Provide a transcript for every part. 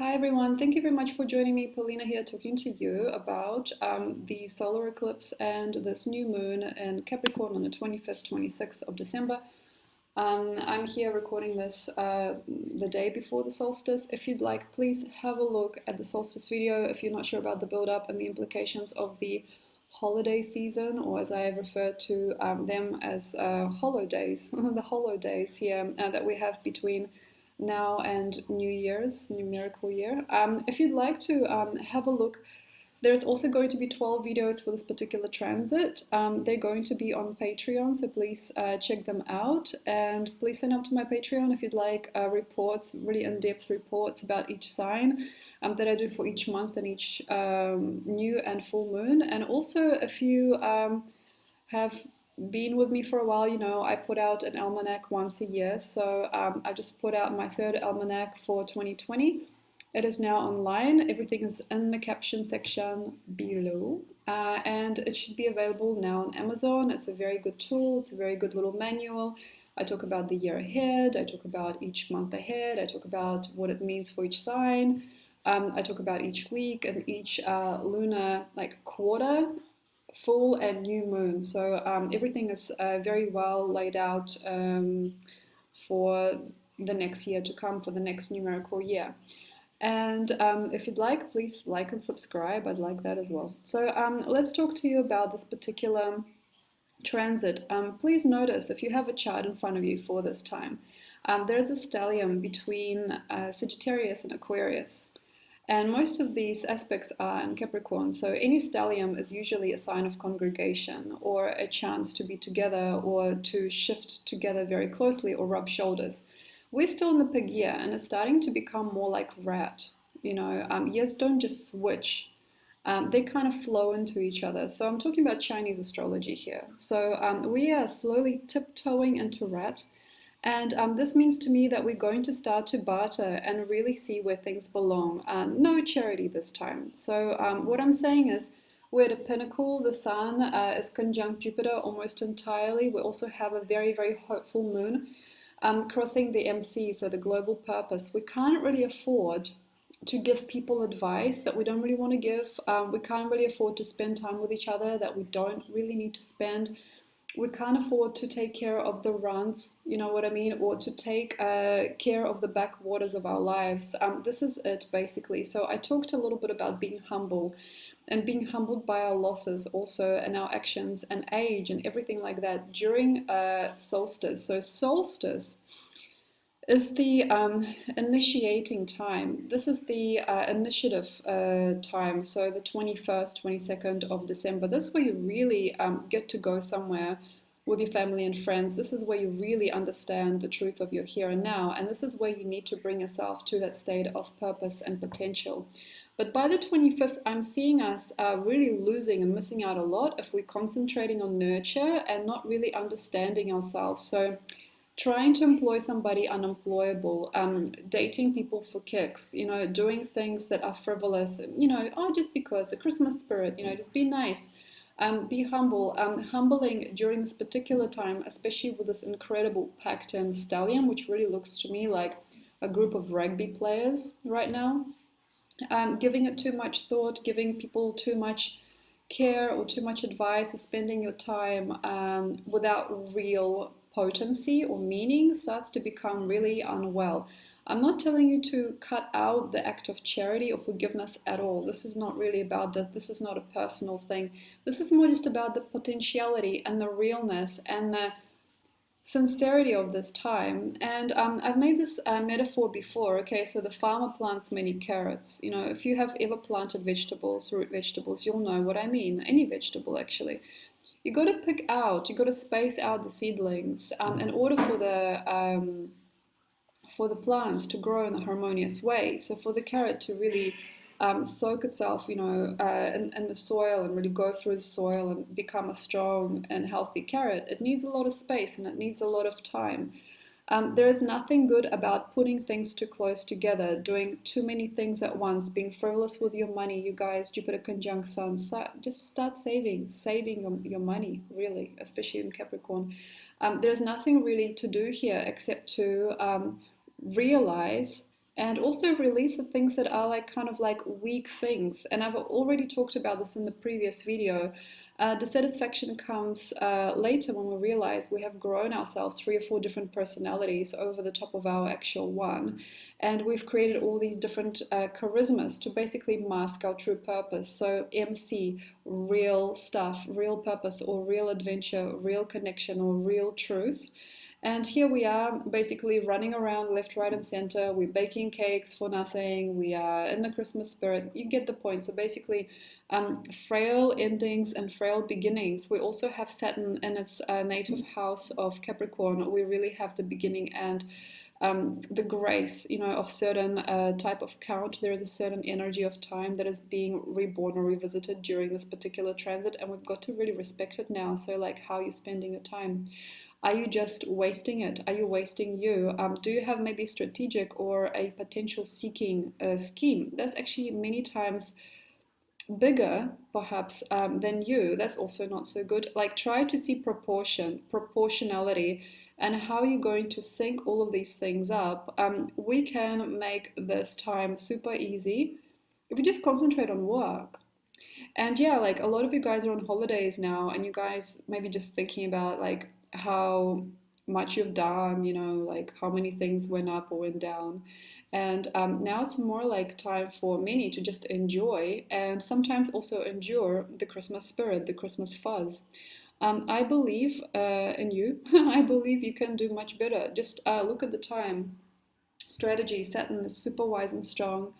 Hi everyone, thank you very much for joining me. Polina here talking to you about the solar eclipse and this new moon in Capricorn on the 25th, 26th of December. I'm here recording this the day before the solstice. If you'd like, please have a look at the solstice video if you're not sure about the build-up and the implications of the holiday season, or as I refer to them as holidays, the holidays here that we have between now and New Year's, numerical year. If you'd like to have a look, there's also going to be 12 videos for this particular transit. They're going to be on Patreon, so please check them out. And please sign up to my Patreon if you'd like reports, really in-depth reports about each sign that I do for each month and each new and full moon. And also, if you have been with me for a while, you know I put out an almanac once a year. So I just put out my third almanac for 2020. It is now online. Everything is in the caption section below. And it should be available now on Amazon. It's a very good tool. It's a very good little manual. I talk about the year ahead. I talk about each month ahead. I talk about what it means for each sign. I talk about each week and each lunar quarter, full and new moon. So everything is very well laid out for the next year to come, for the next numerical year. And if you'd like, please like and subscribe. I'd like that as well. So let's talk to you about this particular transit. Please notice if you have a chart in front of you for this time, there's a stellium between Sagittarius and Aquarius. And most of these aspects are in Capricorn. So any stellium is usually a sign of congregation or a chance to be together or to shift together very closely or rub shoulders. We're still in the pig year and it's starting to become more like rat. Years don't just switch. They kind of flow into each other. So I'm talking about Chinese astrology here. So we are slowly tiptoeing into rat. And this means to me that we're going to start to barter and really see where things belong. No charity this time. So what I'm saying is we're at a pinnacle. The sun is conjunct Jupiter almost entirely. We also have a very, very hopeful moon crossing the MC, so the global purpose. We can't really afford to give people advice that we don't really want to give. We can't really afford to spend time with each other that we don't really need to spend. We can't afford to take care of the runs, you know what I mean, or to take care of the backwaters of our lives. This is it, basically. So I talked a little bit about being humble and being humbled by our losses also and our actions and age and everything like that during solstice. So solstice is the initiating time. This is the initiative time, so the 21st, 22nd of December. This is where you really get to go somewhere with your family and friends. This is where you really understand the truth of your here and now, and this is where you need to bring yourself to that state of purpose and potential. But by the 25th, I'm seeing us really losing and missing out a lot if we're concentrating on nurture and not really understanding ourselves. So trying to employ somebody unemployable, dating people for kicks, doing things that are frivolous, just because the Christmas spirit, just be nice, be humble, humbling during this particular time, especially with this incredible packed-in stellium, which really looks to me like a group of rugby players right now, giving it too much thought, giving people too much care or too much advice, or spending your time without real potency or meaning starts to become really unwell. I'm not telling you to cut out the act of charity or forgiveness at all. This is not really about that. This is not a personal thing. This is more just about the potentiality and the realness and the sincerity of this time. And I've made this metaphor before. Okay, so the farmer plants many carrots. If you have ever planted vegetables, root vegetables, you'll know what I mean. Any vegetable, actually. You got to you got to space out the seedlings in order for the plants to grow in a harmonious way. So for the carrot to really soak itself, in the soil and really go through the soil and become a strong and healthy carrot, it needs a lot of space and it needs a lot of time. There is nothing good about putting things too close together, doing too many things at once, being frivolous with your money. You guys, Jupiter conjunct Sun, just start saving your money, really, especially in Capricorn. There's nothing really to do here except to realize and also release the things that are like kind of like weak things. And I've already talked about this in the previous video. Dissatisfaction comes later when we realize we have grown ourselves 3 or 4 different personalities over the top of our actual one. And we've created all these different charismas to basically mask our true purpose. So MC, real stuff, real purpose, or real adventure, real connection, or real truth. And here we are basically running around left, right, and center. We're baking cakes for nothing. We are in the Christmas spirit. You get the point. So basically, frail endings and frail beginnings. We also have Saturn in its native house of Capricorn. We really have the beginning and the grace, of certain type of count. There is a certain energy of time that is being reborn or revisited during this particular transit, and we've got to really respect it now. So, like, how are you spending your time? Are you just wasting it? Are you wasting you? Do you have maybe strategic or a potential seeking scheme? That's actually many times bigger, perhaps, than you. That's also not so good. Like, try to see proportionality, and how you're going to sync all of these things up. We can make this time super easy if we just concentrate on work. And yeah, like a lot of you guys are on holidays now, and you guys maybe just thinking about like how much you've done, like how many things went up or went down. And now it's more like time for many to just enjoy and sometimes also endure the Christmas spirit, the Christmas fuzz. I believe in you. I believe you can do much better. Just look at the time. Strategy, Saturn is super wise and strong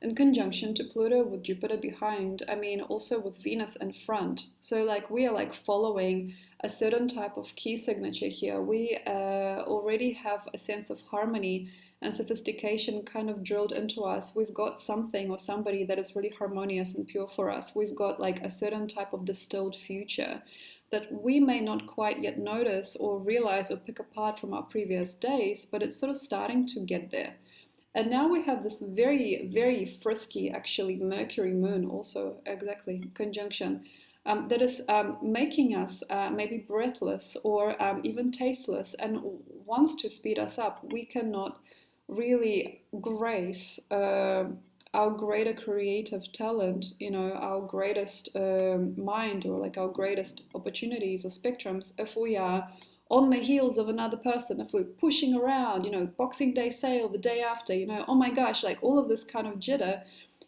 in conjunction to Pluto with Jupiter behind. I mean, also with Venus in front. So, like, we are like following a certain type of key signature here. We already have a sense of harmony and sophistication kind of drilled into us. We've got something or somebody that is really harmonious and pure for us. We've got like a certain type of distilled future that we may not quite yet notice or realize or pick apart from our previous days, but it's sort of starting to get there. And now we have this very, very frisky, actually, Mercury moon also, exactly, conjunction, that is making us maybe breathless or even tasteless and wants to speed us up. We cannot really grace our greater creative talent, our greatest mind, or like our greatest opportunities or spectrums, if we are on the heels of another person, if we're pushing around, Boxing Day sale the day after, oh my gosh, like all of this kind of jitter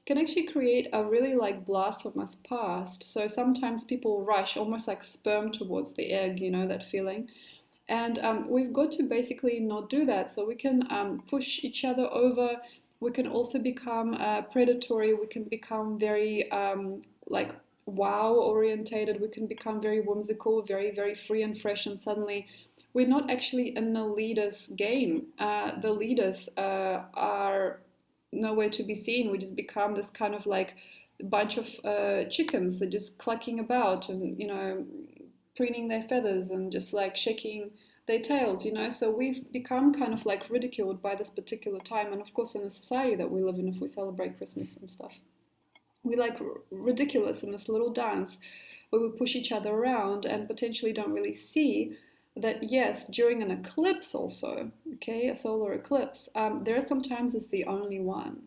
can actually create a really like blasphemous past. So sometimes people rush almost like sperm towards the egg, that feeling. And we've got to basically not do that. So we can push each other over. We can also become predatory. We can become very like wow orientated. We can become very whimsical, very, very free and fresh. And suddenly we're not actually in the leader's game. The leaders are nowhere to be seen. We just become this kind of like bunch of chickens that just clucking about and, preening their feathers and just like shaking their tails, So we've become kind of like ridiculed by this particular time. And of course, in the society that we live in, if we celebrate Christmas and stuff, we like ridiculous in this little dance where we push each other around and potentially don't really see that, yes, during an eclipse also, okay, a solar eclipse, there are sometimes is the only one.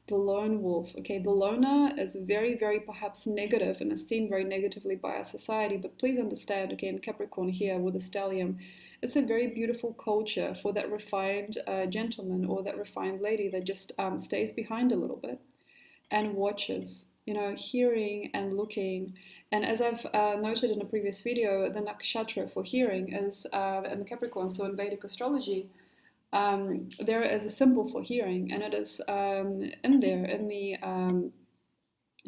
The lone wolf. Okay, the loner is very, very perhaps negative and is seen very negatively by our society. But please understand, again, Capricorn here with the stellium, it's a very beautiful culture for that refined gentleman or that refined lady that just stays behind a little bit and watches, hearing and looking. And as I've noted in a previous video, the nakshatra for hearing is in Capricorn. So in Vedic astrology, there is a symbol for hearing, and it is in there in the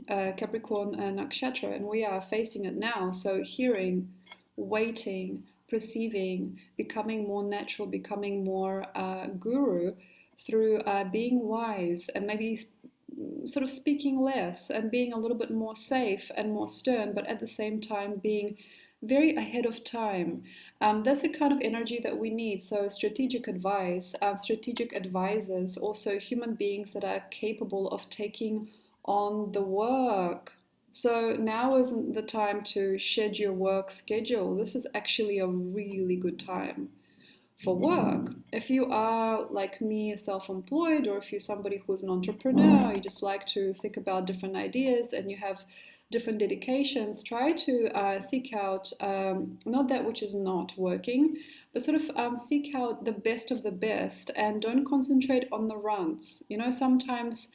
Capricorn nakshatra, and we are facing it now. So hearing, waiting, perceiving, becoming more natural, becoming more guru through being wise and maybe sort of speaking less and being a little bit more safe and more stern, but at the same time being very ahead of time. That's the kind of energy that we need. So strategic advice, strategic advisors, also human beings that are capable of taking on the work. So now isn't the time to shed your work schedule. This is actually a really good time for work. If you are like me, self-employed, or if you're somebody who's an entrepreneur, you just like to think about different ideas and you have different dedications, try to seek out not that which is not working, but sort of seek out the best of the best and don't concentrate on the runs. You know, sometimes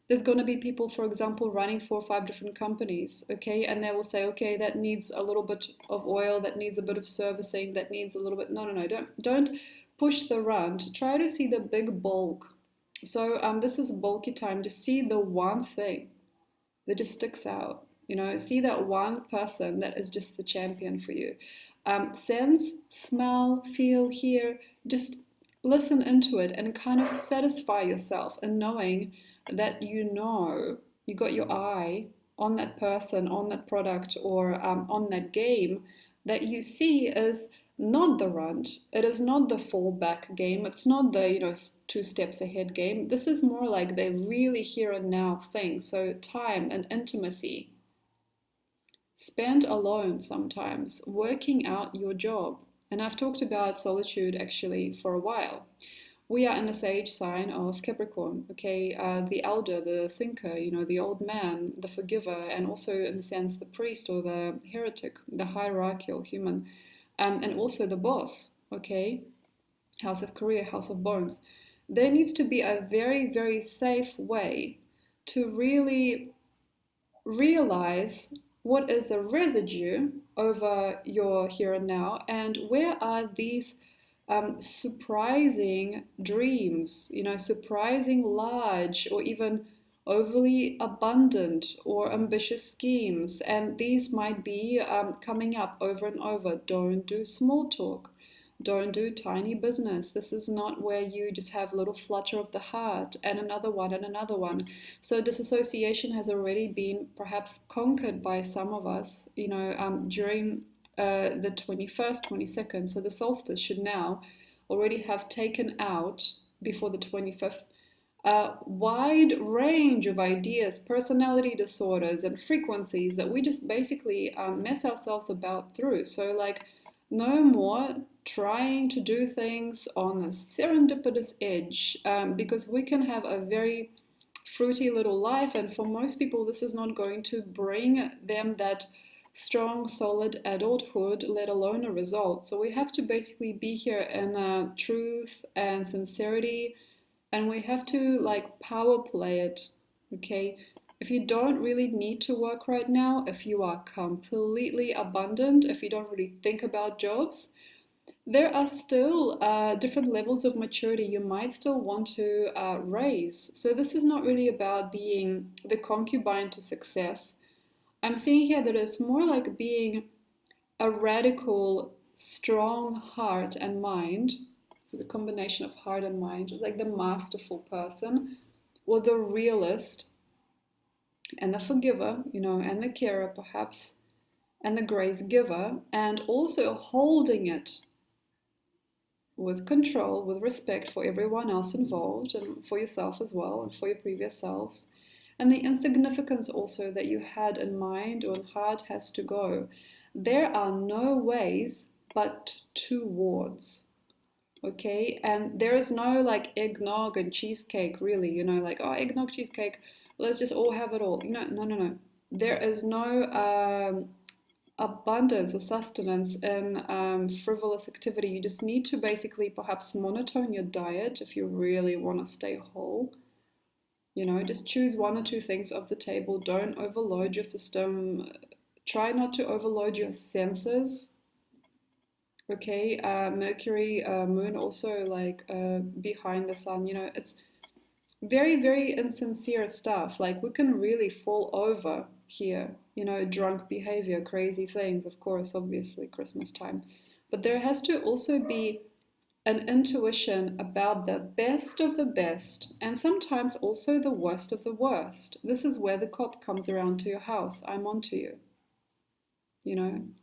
there's going to be people, for example, running 4 or 5 different companies, okay, and they will say, okay, that needs a little bit of oil, that needs a bit of servicing, that needs a little bit. No, don't push the run. Try to see the big bulk. So this is bulky time to see the one thing that just sticks out. You know, see that one person that is just the champion for you. Sense, smell, feel, hear, just listen into it and kind of satisfy yourself in knowing that you know you got your eye on that person, on that product, or on that game that you see is not the runt. It is not the fallback game. It's not the 2 steps ahead game. This is more like the really here and now thing. So time and intimacy. Spend alone sometimes working out your job. And I've talked about solitude actually for a while. We are in a sage sign of Capricorn, okay? The elder, the thinker, the old man, the forgiver, and also in a sense the priest or the heretic, the hierarchical human, and also the boss, okay? House of career, house of bones. There needs to be a very, very safe way to really realize what is the residue over your here and now, and where are these surprising dreams, surprising large or even overly abundant or ambitious schemes. And these might be coming up over and over. Don't do small talk. Don't do tiny business. This is not where you just have a little flutter of the heart and another one and another one. So disassociation has already been perhaps conquered by some of us, during the 21st, 22nd. So the solstice should now already have taken out before the 25th a wide range of ideas, personality disorders, and frequencies that we just basically mess ourselves about through. So, like, no more trying to do things on a serendipitous edge, because we can have a very fruity little life, and for most people, this is not going to bring them that strong, solid adulthood, let alone a result. So we have to basically be here in truth and sincerity, and we have to like power play it, okay? If you don't really need to work right now, if you are completely abundant, if you don't really think about jobs, there are still different levels of maturity you might still want to raise. So this is not really about being the concubine to success. I'm seeing here that it's more like being a radical, strong heart and mind. So the combination of heart and mind, like the masterful person, or the realist, and the forgiver, and the carer perhaps, and the grace giver, and also holding it with control, with respect for everyone else involved, and for yourself as well, and for your previous selves. And the insignificance also that you had in mind or in heart has to go. There are no ways but towards. Okay, and there is no like eggnog and cheesecake, really, like, oh, eggnog, cheesecake, let's just all have it all. No. There is no abundance or sustenance in frivolous activity. You just need to basically perhaps monotone your diet if you really want to stay whole. Just choose 1 or 2 things off the table. Don't overload your system. Try not to overload your senses. Okay, Mercury, Moon also like behind the sun, it's very, very insincere stuff. Like we can really fall over here, drunk behavior, crazy things, of course, obviously Christmas time. But there has to also be an intuition about the best of the best and sometimes also the worst of the worst. This is where the cop comes around to your house. I'm onto you.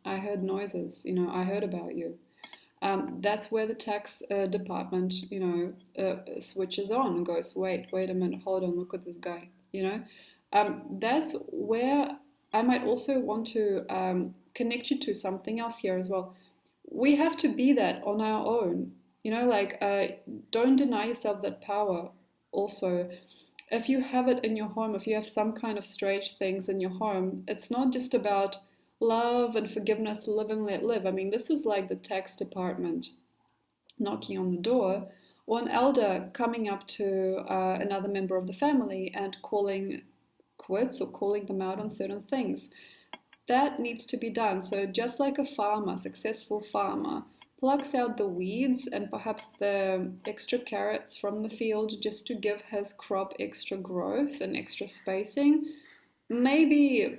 I heard noises, I heard about you. That's where the tax department, switches on and goes, wait a minute, hold on, look at this guy, That's where I might also want to connect you to something else here as well. We have to be that on our own. You know, like, don't deny yourself that power. Also, if you have it in your home, if you have some kind of strange things in your home, it's not just about love and forgiveness, live and let live. I mean, this is like the tax department knocking on the door, or an elder coming up to another member of the family and calling quits or calling them out on certain things. That needs to be done. So just like a farmer, successful farmer, plucks out the weeds and perhaps the extra carrots from the field just to give his crop extra growth and extra spacing, maybe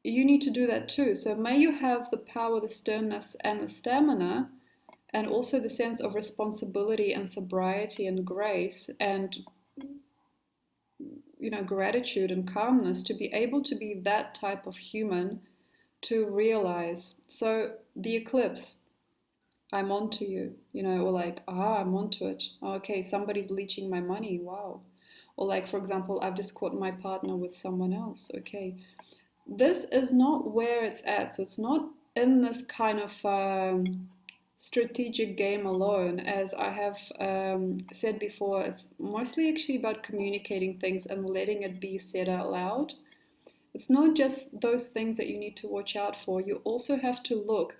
you need to do that too. So may you have the power, the sternness, and the stamina, and also the sense of responsibility and sobriety and grace and, you know, gratitude and calmness to be able to be that type of human, to realize. So the eclipse, I'm onto you, you know, or like, I'm onto it. Okay, somebody's leeching my money. Wow. Or like, for example, I've just caught my partner with someone else. Okay, this is not where it's at. So it's not in this kind of strategic game alone. As I have said before, it's mostly actually about communicating things and letting it be said out loud. It's not just those things that you need to watch out for. You also have to look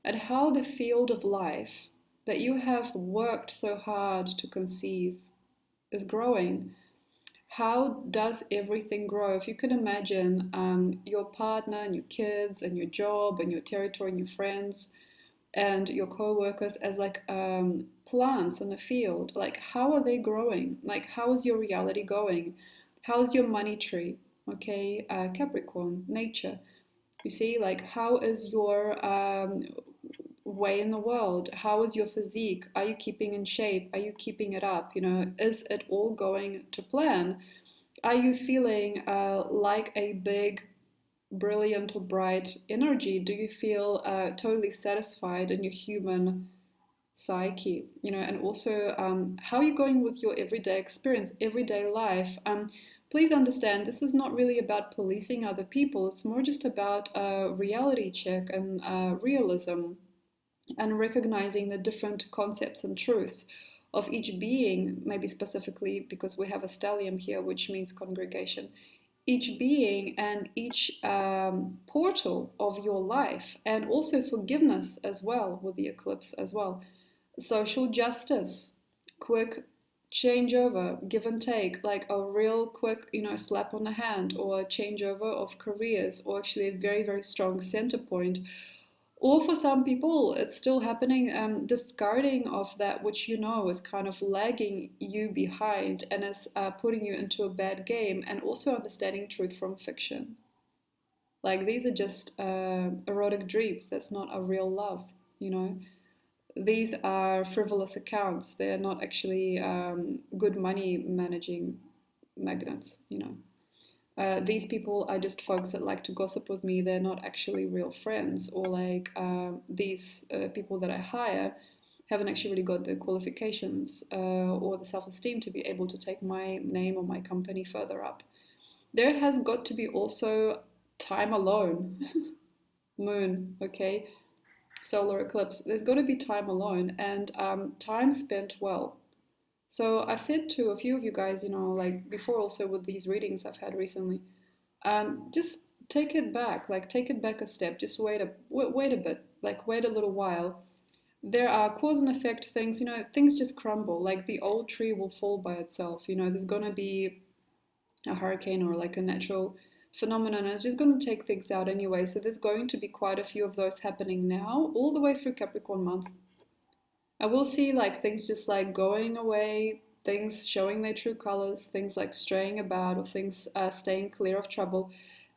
at how the field of life that you have worked so hard to conceive is growing. How does everything grow? If you can imagine your partner and your kids and your job and your territory and your friends and your co-workers as like plants in a field, like how are they growing? Like how is your reality going? How is your money tree? Okay, Capricorn, nature. You see, like how is your way in the world? How is your physique? Are you keeping in shape? Are you keeping it up? You know, is it all going to plan? Are you feeling like a big, brilliant or bright energy? Do you feel totally satisfied in your human psyche? You know, and also how are you going with your everyday experience, everyday life? Please understand, this is not really about policing other people. It's more just about a reality check and realism, and recognizing the different concepts and truths of each being, maybe specifically because we have a stellium here, which means congregation, each being and each portal of your life, and also forgiveness as well with the eclipse as well. Social justice, quick changeover, give and take, like a real quick, you know, slap on the hand, or a changeover of careers, or actually a very, very strong center point. Or for some people, it's still happening, discarding of that which you know is kind of lagging you behind and is putting you into a bad game, and also understanding truth from fiction. Like these are just erotic dreams. That's not a real love, you know. These are frivolous accounts. They're not actually good money managing magnets, you know. These people are just folks that like to gossip with me. They're not actually real friends. Or like these people that I hire haven't actually really got the qualifications or the self-esteem to be able to take my name or my company further up. There has got to be also time alone. Moon, okay? Solar eclipse. There's got to be time alone, and time spent well. So I've said to a few of you guys, you know, like before also with these readings I've had recently, just take it back, like take it back a step, just wait a bit, like wait a little while. There are cause and effect things, you know, things just crumble, like the old tree will fall by itself, you know, there's gonna be a hurricane or like a natural phenomenon, and it's just going to take things out anyway. So there's going to be quite a few of those happening now, all the way through Capricorn month. I will see like things just like going away, things showing their true colors, things like straying about, or things staying clear of trouble.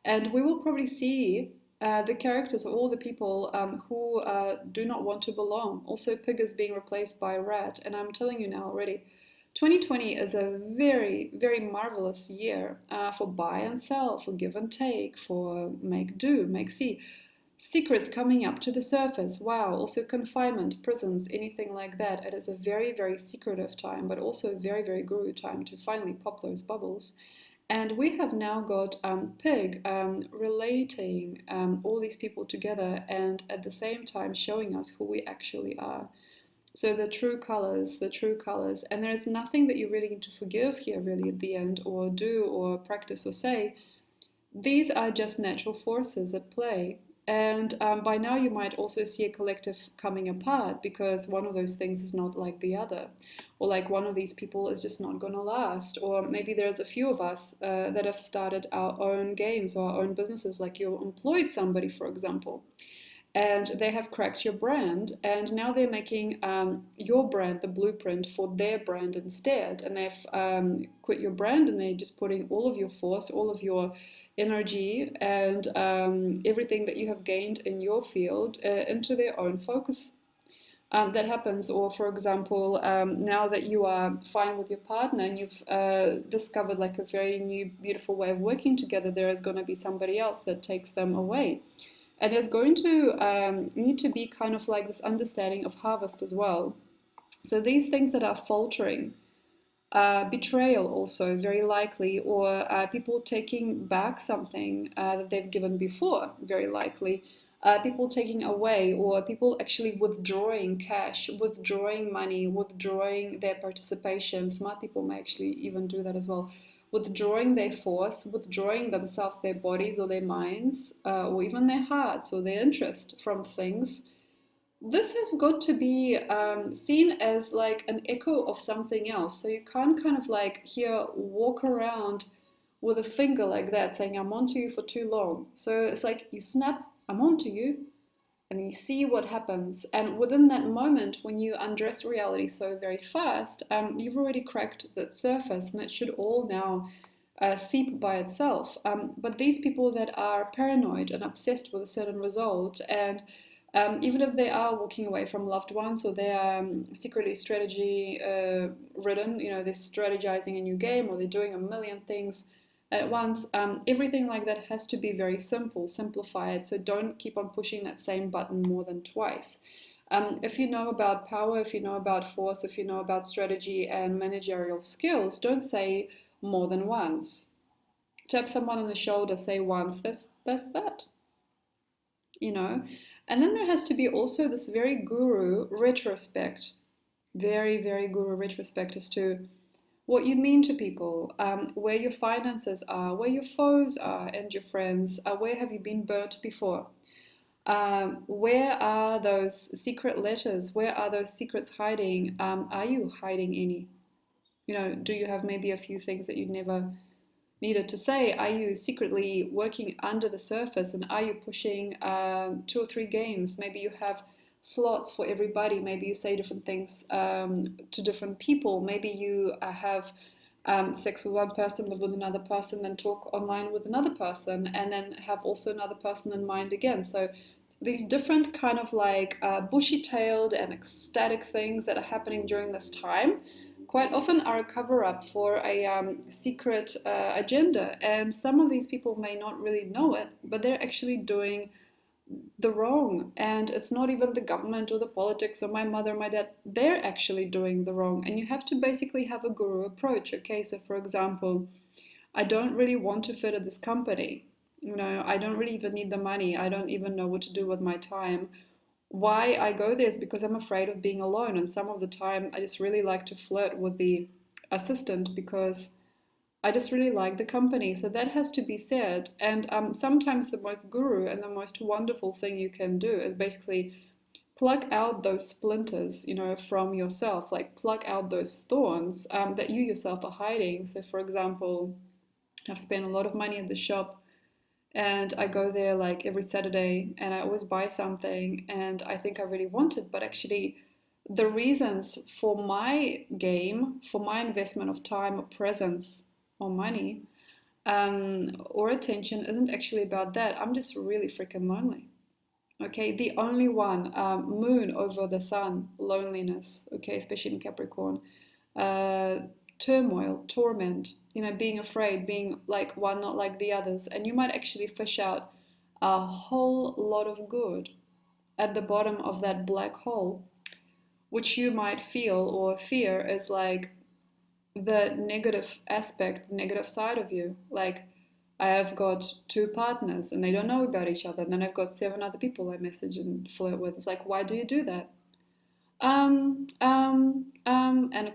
And we will probably see the characters, all the people who do not want to belong. Also, pig is being replaced by rat. And I'm telling you now already, 2020 is a very, very marvelous year for buy and sell, for give and take, for make do, make see. Secrets coming up to the surface. Wow. Also confinement, prisons, anything like that. It is a very, very secretive time, but also a very, very guru time to finally pop those bubbles. And we have now got Pig relating all these people together, and at the same time showing us who we actually are. So the true colors. And there's nothing that you really need to forgive here, really, at the end, or do, or practice, or say. These are just natural forces at play. And by now, you might also see a collective coming apart because one of those things is not like the other. Or like one of these people is just not going to last. Or maybe there's a few of us that have started our own games or our own businesses, like you employed somebody, for example, and they have cracked your brand, and now they're making your brand the blueprint for their brand instead, and they've quit your brand and they're just putting all of your force, all of your energy, and everything that you have gained in your field into their own focus. That happens. Or for example, now that you are fine with your partner and you've discovered like a very new beautiful way of working together, there is going to be somebody else that takes them away. And there's going to need to be kind of like this understanding of harvest as well. So these things that are faltering, betrayal also very likely, or people taking back something that they've given before, very likely. People taking away, or people actually withdrawing cash, withdrawing money, withdrawing their participation. Smart people may actually even do that as well. Withdrawing their force, withdrawing themselves, their bodies or their minds, or even their hearts or their interest from things. This has got to be seen as like an echo of something else. So you can't kind of like here walk around with a finger like that saying, I'm onto you for too long. So it's like you snap, I'm onto you, and you see what happens. And within that moment, when you undress reality so very fast, you've already cracked that surface, and it should all now seep by itself. But these people that are paranoid and obsessed with a certain result, and even if they are walking away from loved ones, or they are secretly strategy ridden, you know, they're strategizing a new game, or they're doing a million things at once, everything like that has to be very simple, simplified. So don't keep on pushing that same button more than twice. If you know about power, if you know about force, if you know about strategy and managerial skills, don't say more than once. Tap someone on the shoulder, say once, that's that, you know. And then there has to be also this very guru retrospect, very, very guru retrospect as to what you mean to people, where your finances are, where your foes are, and your friends. Where have you been burnt before? Where are those secret letters? Where are those secrets hiding? Are you hiding any? You know, do you have maybe a few things that you never needed to say? Are you secretly working under the surface, and are you pushing 2 or 3 games? Maybe you have slots for everybody. Maybe you say different things to different people. Maybe you have sex with one person, live with another person, then talk online with another person, and then have also another person in mind again. So these different kind of like bushy-tailed and ecstatic things that are happening during this time quite often are a cover-up for a secret agenda. And some of these people may not really know it, but they're actually doing the wrong. And it's not even the government or the politics or my mother, my dad. They're actually doing the wrong. And you have to basically have a guru approach. Okay, so for example, I don't really want to fit at this company. You know, I don't really even need the money. I don't even know what to do with my time. Why I go there is because I'm afraid of being alone. And some of the time, I just really like to flirt with the assistant because I just really like the company. So that has to be said. And sometimes the most guru and the most wonderful thing you can do is basically pluck out those splinters, you know, from yourself, like pluck out those thorns that you yourself are hiding. So, for example, I've spent a lot of money at the shop, and I go there like every Saturday, and I always buy something and I think I really want it, but actually the reasons for my game, for my investment of time or presence or money or attention isn't actually about that. I'm just really freaking lonely. Okay, the only one, moon over the sun, loneliness, okay, especially in Capricorn, uh, turmoil, torment, you know, being afraid, being like one, not like the others. And you might actually fish out a whole lot of good at the bottom of that black hole, which you might feel or fear is like the negative aspect, negative side of you. Like, I have got 2 partners and they don't know about each other. And then I've got 7 other people I message and flirt with. It's like, why do you do that? And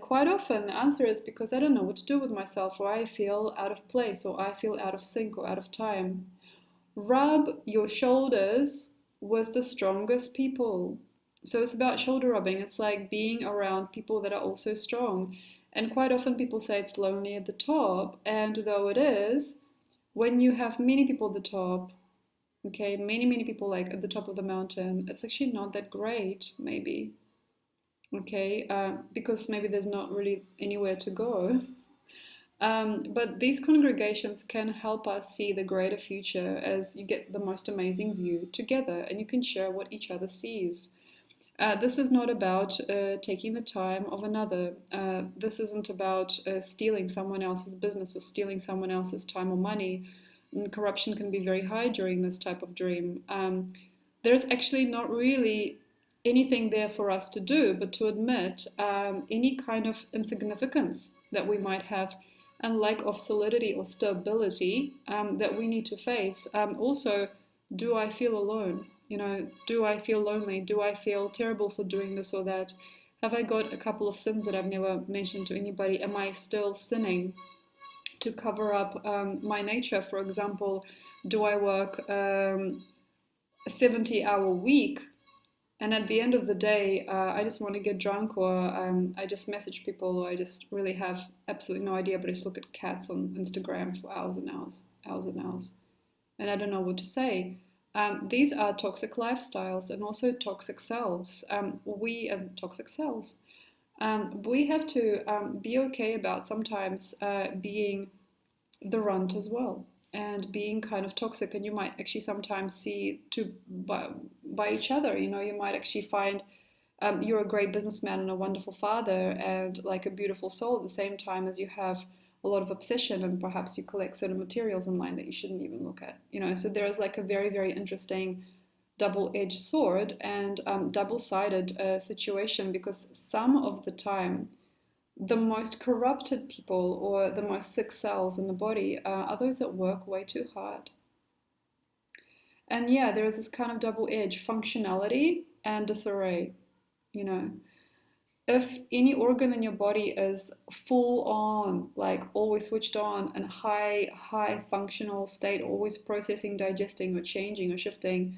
quite often the answer is because I don't know what to do with myself, or I feel out of place, or I feel out of sync, or out of time. Rub your shoulders with the strongest people. So it's about shoulder rubbing. It's like being around people that are also strong. And quite often people say it's lonely at the top. And though it is, when you have many people at the top, okay, many people like at the top of the mountain, it's actually not that great, maybe. Okay, because maybe there's not really anywhere to go. But these congregations can help us see the greater future as you get the most amazing view together and you can share what each other sees. This is not about taking the time of another. This isn't about stealing someone else's business or stealing someone else's time or money. Corruption can be very high during this type of dream. There's actually not really anything there for us to do but to admit any kind of insignificance that we might have and lack of solidity or stability that we need to face. Also, do I feel alone? You know, do I feel lonely? Do I feel terrible for doing this or that? Have I got a couple of sins that I've never mentioned to anybody? Am I still sinning to cover up my nature? For example, do I work a 70-hour week and at the end of the day, I just want to get drunk, or I just message people, or I just really have absolutely no idea, but I just look at cats on Instagram for hours and hours, hours and hours, and I don't know what to say. These are toxic lifestyles and also toxic selves. We as toxic selves. We have to be okay about sometimes being the runt as well and being kind of toxic, and you might actually sometimes see by each other, you know, you might actually find you're a great businessman and a wonderful father and like a beautiful soul at the same time as you have a lot of obsession and perhaps you collect certain materials online that you shouldn't even look at, you know. So there's like a very interesting double-edged sword and double-sided situation, because some of the time the most corrupted people or the most sick cells in the body are those that work way too hard. And yeah, there is this kind of double edge, functionality and disarray, you know. If any organ in your body is full on, like always switched on and high functional state, always processing, digesting or changing or shifting,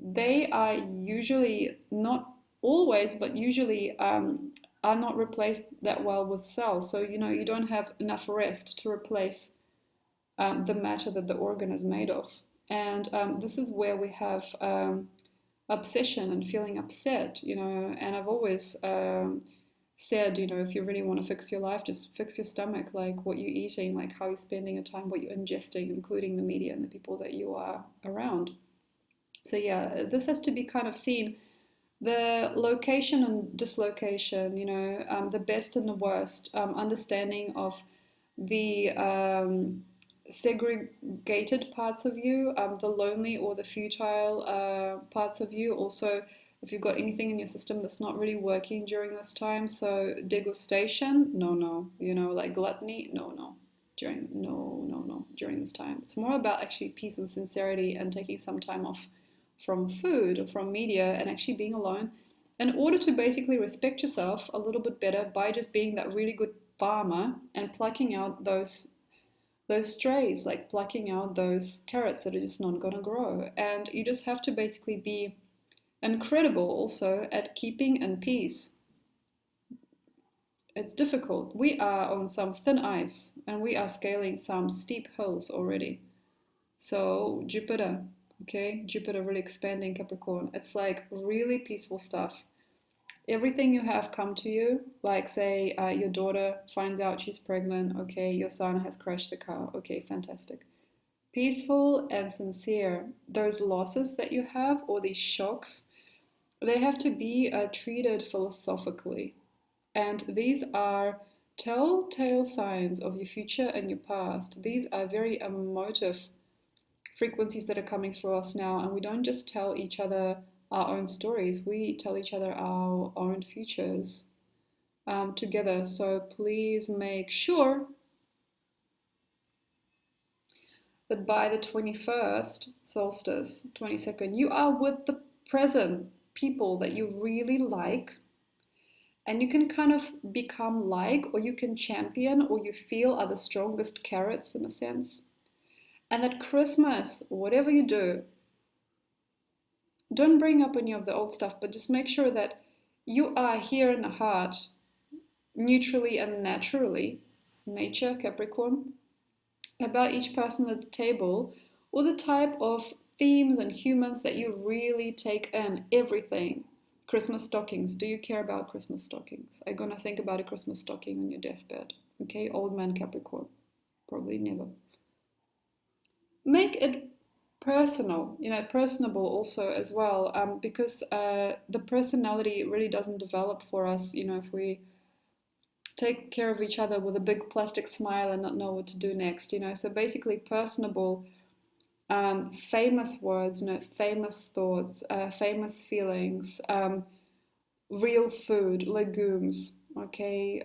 they are usually, not always, but usually are not replaced that well with cells. So, you know, you don't have enough rest to replace the matter that the organ is made of. And this is where we have obsession and feeling upset, you know. And I've always said, you know, if you really want to fix your life, just fix your stomach, like what you're eating, like how you're spending your time, what you're ingesting, including the media and the people that you are around. So yeah, this has to be kind of seen, the location and dislocation, you know, the best and the worst, understanding of the segregated parts of you, the lonely or the futile parts of you. Also, if you've got anything in your system that's not really working during this time, so degustation, no, you know, like gluttony, no. During this time. It's more about actually peace and sincerity and taking some time off from food or from media and actually being alone in order to basically respect yourself a little bit better by just being that really good farmer and plucking out those strays, like plucking out those carrots that are just not going to grow. And you just have to basically be incredible also at keeping in peace. It's difficult. We are on some thin ice and we are scaling some steep hills already. So Jupiter, okay, Jupiter really expanding Capricorn. It's like really peaceful stuff. Everything you have come to you, like say your daughter finds out she's pregnant, okay, your son has crashed the car, okay, fantastic. Peaceful and sincere. Those losses that you have or these shocks, they have to be treated philosophically. And these are telltale signs of your future and your past. These are very emotive frequencies that are coming through us now, and we don't just tell each other our own stories, we tell each other our own futures together. So please make sure that by the 21st solstice, 22nd, you are with the present people that you really like, and you can kind of become like, or you can champion, or you feel are the strongest carrots in a sense. And at Christmas, whatever you do, don't bring up any of the old stuff, but just make sure that you are here in the heart, neutrally and naturally, nature, Capricorn, about each person at the table, or the type of themes and humans that you really take in, everything. Christmas stockings. Do you care about Christmas stockings? Are you gonna think about a Christmas stocking on your deathbed? Okay, old man Capricorn. Probably never. Make it personal, personable also as well, because the personality really doesn't develop for us, if we take care of each other with a big plastic smile and not know what to do next, So basically, personable, famous words, famous thoughts, famous feelings, real food, legumes, okay,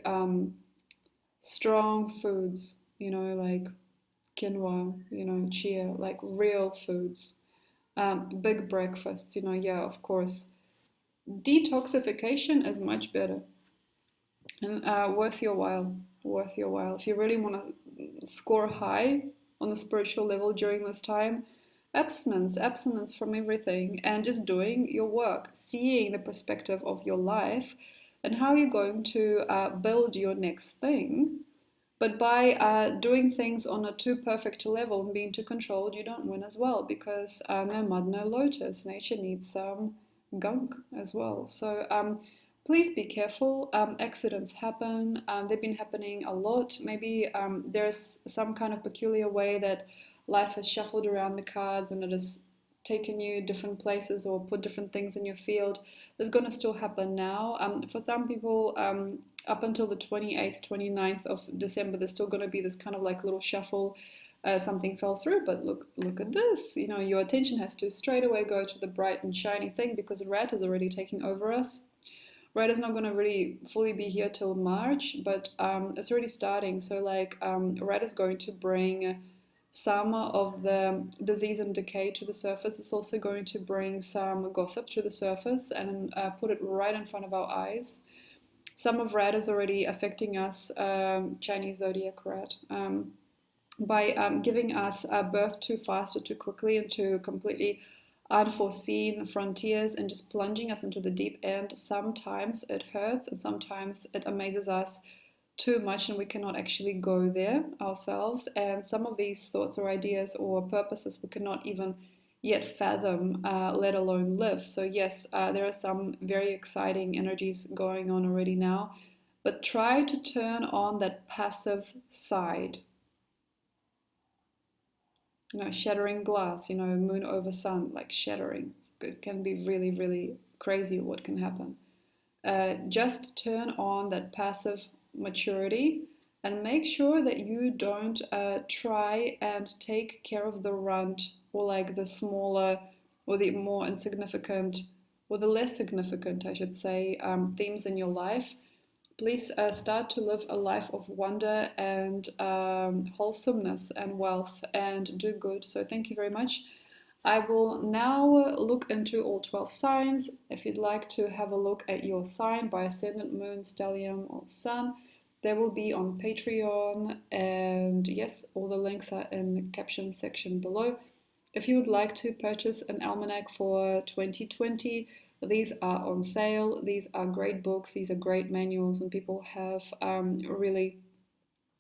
strong foods, like quinoa, chia, like real foods, big breakfasts, yeah, of course. Detoxification is much better and worth your while. Worth your while. If you really want to score high on the spiritual level during this time, abstinence from everything, and just doing your work, seeing the perspective of your life and how you're going to build your next thing. But by doing things on a too perfect level and being too controlled, you don't win as well, because no mud, no lotus. Nature needs some gunk as well. So please be careful. Accidents happen. They've been happening a lot. Maybe there's some kind of peculiar way that life has shuffled around the cards and it has taken you different places or put different things in your field. That's going to still happen now. For some people, up until the 28th, 29th of December, there's still going to be this kind of like little shuffle. Something fell through, but look at this. Your attention has to straight away go to the bright and shiny thing, because red is already taking over us. Red is not going to really fully be here till March, but it's already starting. So like red is going to bring some of the disease and decay to the surface. It's also going to bring some gossip to the surface and put it right in front of our eyes. Some of red is already affecting us, Chinese zodiac red, by giving us birth too fast or too quickly into completely unforeseen frontiers and just plunging us into the deep end. Sometimes it hurts and sometimes it amazes us too much and we cannot actually go there ourselves. And some of these thoughts or ideas or purposes we cannot even yet fathom, let alone live. So yes, there are some very exciting energies going on already now, but try to turn on that passive side. Shattering glass, moon over sun, like shattering. It can be really, really crazy what can happen. Just turn on that passive maturity and make sure that you don't try and take care of the runt, or like the smaller or the more insignificant, or the less significant, I should say, themes in your life. Please start to live a life of wonder and wholesomeness and wealth and do good. So thank you very much. I will now look into all 12 signs. If you'd like to have a look at your sign by ascendant, moon, stellium, or sun, they will be on Patreon. And yes, all the links are in the caption section below. If you would like to purchase an almanac for 2020, these are on sale. These are great books. These are great manuals, and people have really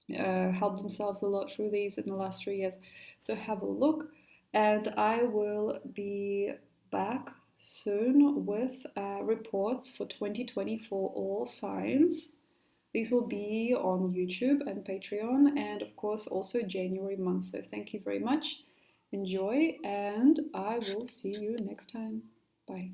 helped themselves a lot through these in the last 3 years. So have a look, and I will be back soon with reports for 2020 for all signs. These will be on YouTube and Patreon, and of course also January month. So thank you very much. Enjoy, and I will see you next time. Bye.